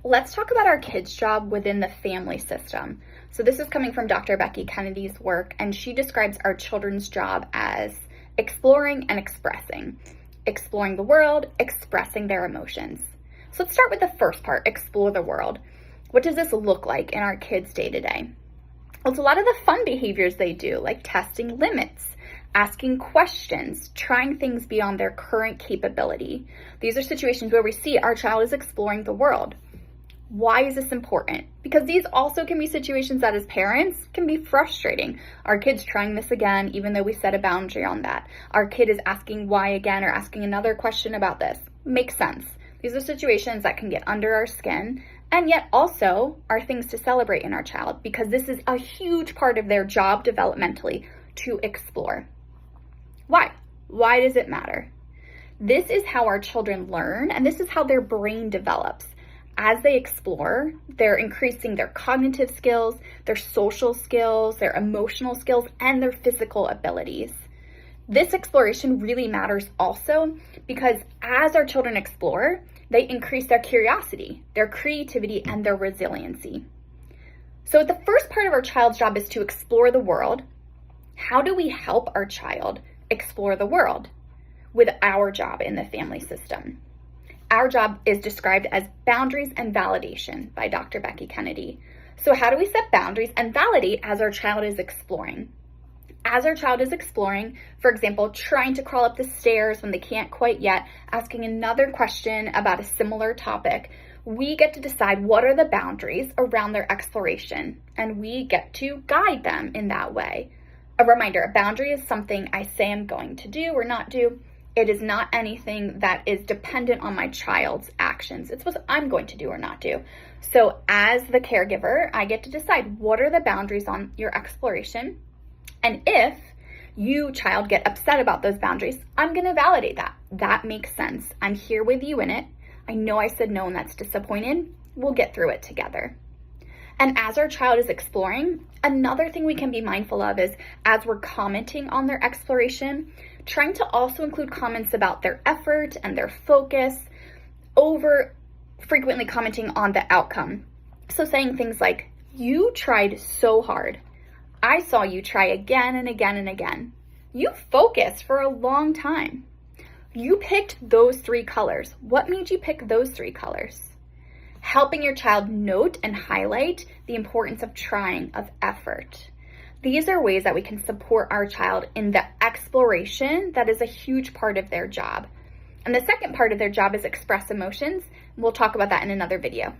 Let's talk about our kids' job within the family system. So this is coming from Dr. Becky Kennedy's work, and she describes our children's job as exploring and expressing. Exploring the world, expressing their emotions. So let's start with the first part, explore the world. What does this look like in our kids' day-to-day? Well, it's a lot of the fun behaviors they do, like testing limits, asking questions, trying things beyond their current capability. These are situations where we see our child is exploring the world. Why is this important? Because these also can be situations that as parents can be frustrating. Our kid's trying this again, even though we set a boundary on that. Our kid is asking why again or asking another question about this. Makes sense. These are situations that can get under our skin and yet also are things to celebrate in our child because this is a huge part of their job developmentally to explore. Why? Why does it matter? This is how our children learn and this is how their brain develops. As they explore, they're increasing their cognitive skills, their social skills, their emotional skills, and their physical abilities. This exploration really matters also because as our children explore, they increase their curiosity, their creativity, and their resiliency. So the first part of our child's job is to explore the world. How do we help our child explore the world with our job in the family system? Our job is described as boundaries and validation by Dr. Becky Kennedy. So how do we set boundaries and validate as our child is exploring? As our child is exploring, for example, trying to crawl up the stairs when they can't quite yet, asking another question about a similar topic, we get to decide what are the boundaries around their exploration, and we get to guide them in that way. A reminder, a boundary is something I say I'm going to do or not do. It is not anything that is dependent on my child's actions. It's what I'm going to do or not do. So as the caregiver, I get to decide what are the boundaries on your exploration. And if you, child, get upset about those boundaries, I'm going to validate that. That makes sense. I'm here with you in it. I know I said no and that's disappointing. We'll get through it together. And as our child is exploring, another thing we can be mindful of is as we're commenting on their exploration, trying to also include comments about their effort and their focus over frequently commenting on the outcome. So saying things like, you tried so hard. I saw you try again and again and again. You focused for a long time. You picked those 3 colors. What made you pick those 3 colors? Helping your child note and highlight the importance of trying, of effort. These are ways that we can support our child in the exploration that is a huge part of their job. And the second part of their job is express emotions. We'll talk about that in another video.